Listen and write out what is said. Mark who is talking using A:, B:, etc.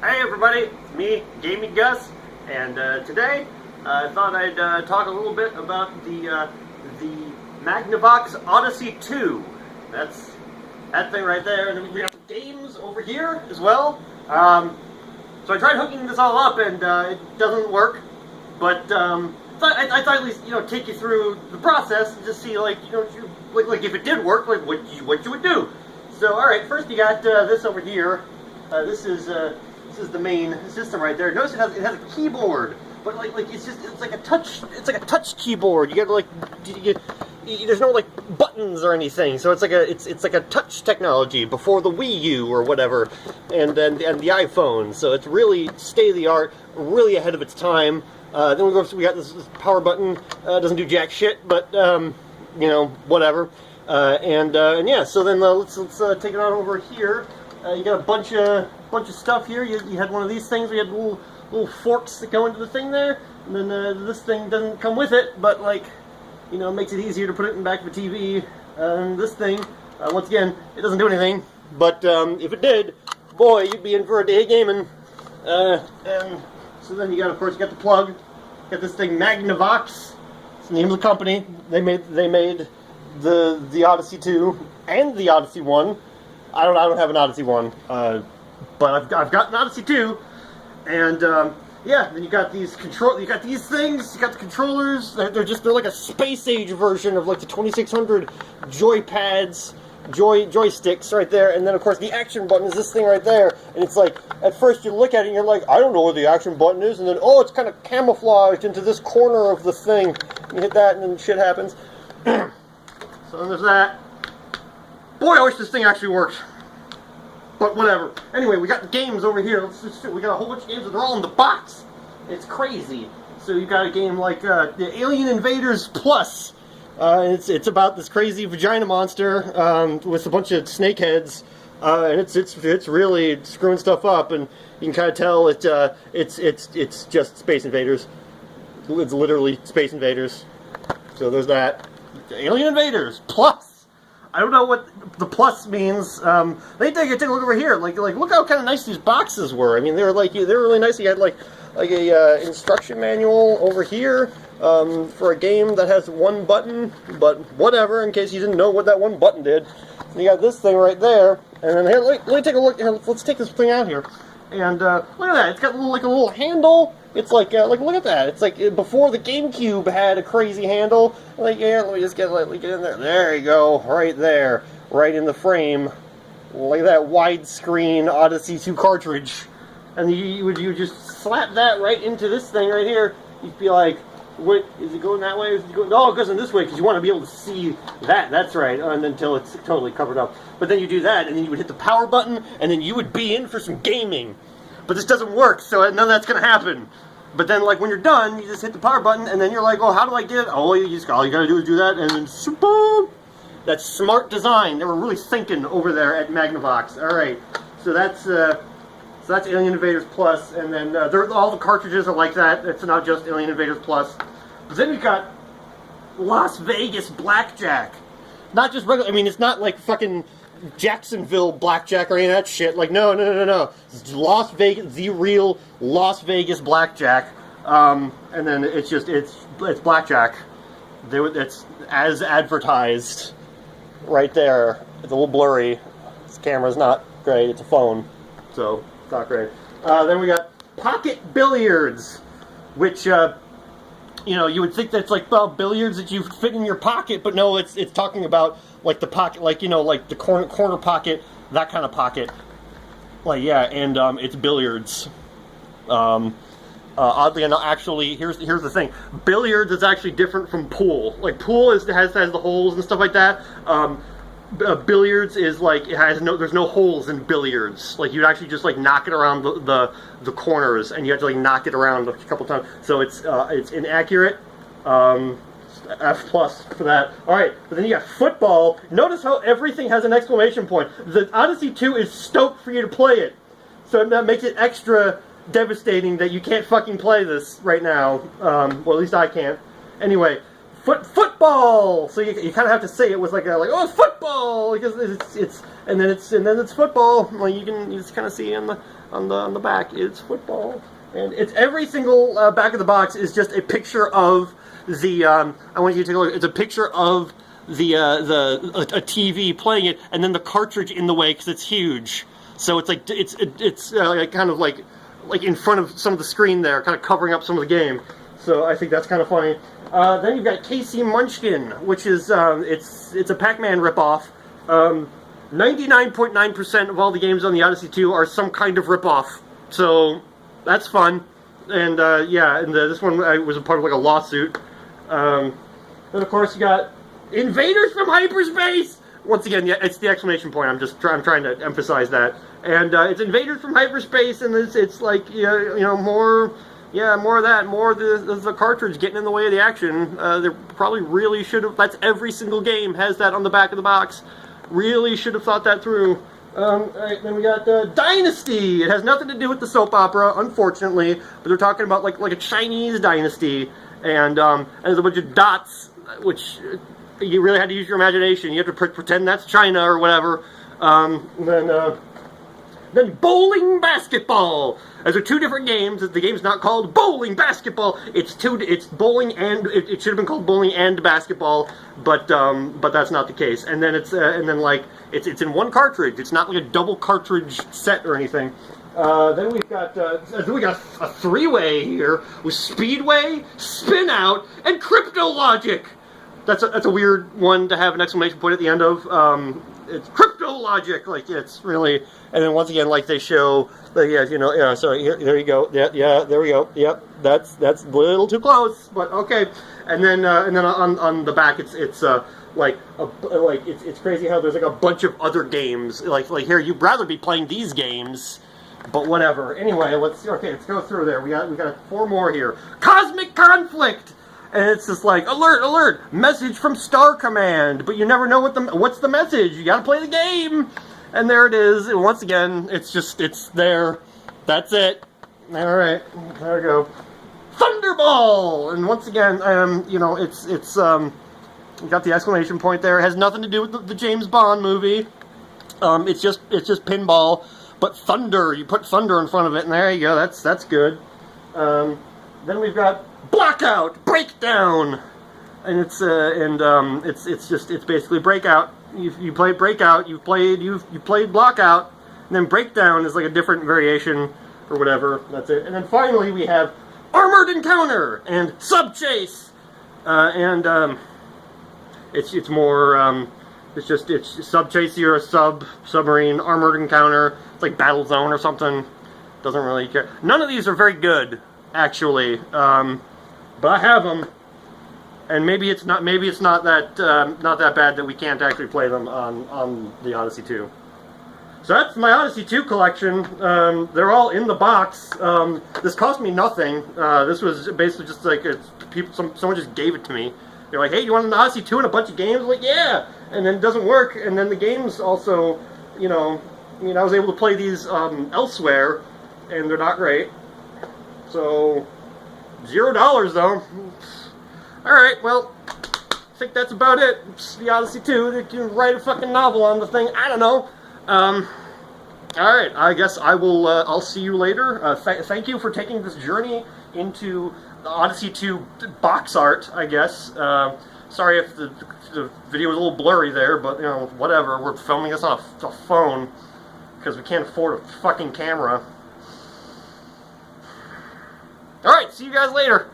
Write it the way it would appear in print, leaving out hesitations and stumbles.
A: Hey everybody, it's me, Gamey Gus, and today I thought I'd talk a little bit about the Magnavox Odyssey 2. That's that thing right there, and then we have games over here as well. So I tried hooking this all up, and it doesn't work. But I thought at least take you through the process and just see like if it did work, like what you would do. So all right, first you got this over here. This is the main system right there. Notice it has a keyboard, but like it's like a touch keyboard. You got to there's no like buttons or anything, so it's like a touch technology before the Wii U or whatever, and the iPhone. So it's really state of the art, really ahead of its time. Then we got this power button. Doesn't do jack shit, but whatever. And yeah. So then let's take it on over here. You got a bunch of stuff here. You had one of these things. We had little forks that go into the thing there, and then this thing doesn't come with it, but like makes it easier to put it in the back of a TV. And this thing, once again, it doesn't do anything, but if it did, boy, you'd be in for a day of gaming. And so then of course you got the plug. You got this thing, Magnavox. It's the name of the company. They made the Odyssey 2 and the Odyssey 1. I don't have an Odyssey 1, but I've got an Odyssey 2, and yeah. Then you got these things. You got the controllers. They're like a space age version of like the 2600 joysticks right there. And then of course the action button is this thing right there. And it's like at first you look at it and you're like, I don't know where the action button is, and then it's kind of camouflaged into this corner of the thing. You hit that and then shit happens. So then there's that. Boy, I wish this thing actually worked. But whatever. Anyway, we got games over here. We got a whole bunch of games, and they're all in the box. It's crazy. So you got a game like the Alien Invaders Plus. It's about this crazy vagina monster with a bunch of snakeheads, and it's really screwing stuff up. And you can kind of tell it's just Space Invaders. It's literally Space Invaders. So there's that. Alien Invaders Plus. I don't know what the plus means. Take a look over here. Like look how kind of nice these boxes were. I mean, they were really nice. You had like a instruction manual over here for a game that has one button, but whatever. In case you didn't know what that one button did, and you got this thing right there. And then here, let me take a look. Here, let's take this thing out here. And look at that. It's got a little handle. It's like look at that. It's like before the GameCube had a crazy handle. Like, yeah, let me just get in there. There you go, right there, right in the frame. Like that widescreen Odyssey 2 cartridge, and you would just slap that right into this thing right here. You'd be like, wait, is it going that way? Is it going? No, it goes in this way because you want to be able to see that. That's right, and until it's totally covered up. But then you do that, and then you would hit the power button, and then you would be in for some gaming. But this doesn't work, so none of that's going to happen. But then, like, when you're done, you just hit the power button, and then you're like, oh, how do I get it? Oh, all you got to do is do that, and then super. That's smart design. They were really thinking over there at Magnavox. All right, so that's Alien Invaders Plus, and then all the cartridges are like that. It's not just Alien Invaders Plus. But then you've got Las Vegas Blackjack. Not just regular. I mean, it's not like fucking Jacksonville Blackjack or any of that shit. Like, no. It's Las Vegas, the real Las Vegas Blackjack. And then it's Blackjack. It's as advertised right there. It's a little blurry. This camera's not great. It's a phone, so it's not great. Then we got Pocket Billiards, which you would think that's like billiards that you fit in your pocket, but no, it's talking about like the pocket, like like the corner pocket, that kind of pocket. Like yeah, and it's billiards. Oddly enough, actually, here's the thing: billiards is actually different from pool. Like pool has the holes and stuff like that. Billiards is like there's no holes in billiards. Like you'd actually just like knock it around the corners, and you have to like knock it around a couple times. So it's inaccurate. F plus for that. All right, but then you got football. Notice how everything has an exclamation point. The Odyssey 2 is stoked for you to play it, so that makes it extra devastating that you can't fucking play this right now. Well, at least I can't. Anyway. Football. So you kind of have to say it with like oh, football, because it's and then it's football. Like you can just kind of see on on the back is football, and it's every single back of the box is just a picture of the. I want you to take a look. It's a picture of the a TV playing it, and then the cartridge in the way because it's huge. So it's like it's like kind of like in front of some of the screen there, kind of covering up some of the game. So I think that's kind of funny. Then you've got KC Munchkin, which is it's a Pac-Man ripoff. 99.9% of all the games on the Odyssey 2 are some kind of ripoff. So that's fun. And yeah, and this one was a part of like a lawsuit. Then of course you got Invaders from Hyperspace. Once again, yeah, it's the exclamation point. I'm trying to emphasize that. And it's Invaders from Hyperspace, and it's like more. Yeah, more of that, more of the cartridge getting in the way of the action. They probably really should have. That's every single game has that on the back of the box. Really should have thought that through. Alright, then we got Dynasty. It has nothing to do with the soap opera, unfortunately, but they're talking about like a Chinese dynasty, and there's a bunch of dots, which you really had to use your imagination. You have to pretend that's China or whatever. Then Bowling Basketball. Those are two different games. The game's not called Bowling Basketball. It's bowling and it should have been called Bowling and Basketball, but that's not the case. And then it's in one cartridge. It's not like a double cartridge set or anything. Then we got a three-way here with Speedway, Spin Out, and Crypto Logic. That's a weird one to have an exclamation point at the end of. It's Crypto Logic, like it's really, and then once again, like they show, sorry, there you go, yeah, there we go, yep, that's a little too close, but okay, and then on the back, it's crazy how there's like a bunch of other games, like here, you'd rather be playing these games, but whatever. Anyway, let's go through there. We got 4 more here. Cosmic Conflict. And it's just like, alert, alert, message from Star Command, but you never know what's the message. You gotta play the game. And there it is. And once again, it's there. That's it. Alright, there we go. Thunderball! And once again, it's you got the exclamation point there. It has nothing to do with the James Bond movie. It's just pinball, but thunder. You put thunder in front of it, and there you go. That's good. Then we've got Blackout, Breakdown, and it's basically Breakout. You play Breakout, you played Blackout, and then Breakdown is like a different variation or whatever. That's it. And then finally we have Armored Encounter and Sub Chase, it's more it's Sub Chase. You're a submarine. Armored Encounter. It's like Battle Zone or something. Doesn't really care. None of these are very good, actually. But I have them, and maybe it's not that bad that we can't actually play them on the Odyssey 2. So that's my Odyssey 2 collection. They're all in the box. This cost me nothing. This was basically just like someone just gave it to me. They're like, hey, you want an Odyssey 2 and a bunch of games? I'm like, yeah. And then it doesn't work. And then the games also, I was able to play these elsewhere, and they're not great. So $0 though. Alright, well, I think that's about it. It's the Odyssey 2. They can write a fucking novel on the thing. I don't know. Alright, I guess I'll see you later. Thank you for taking this journey into the Odyssey 2 box art, I guess. Sorry if the video was a little blurry there, but, whatever. We're filming this on a phone because we can't afford a fucking camera. Alright, see you guys later.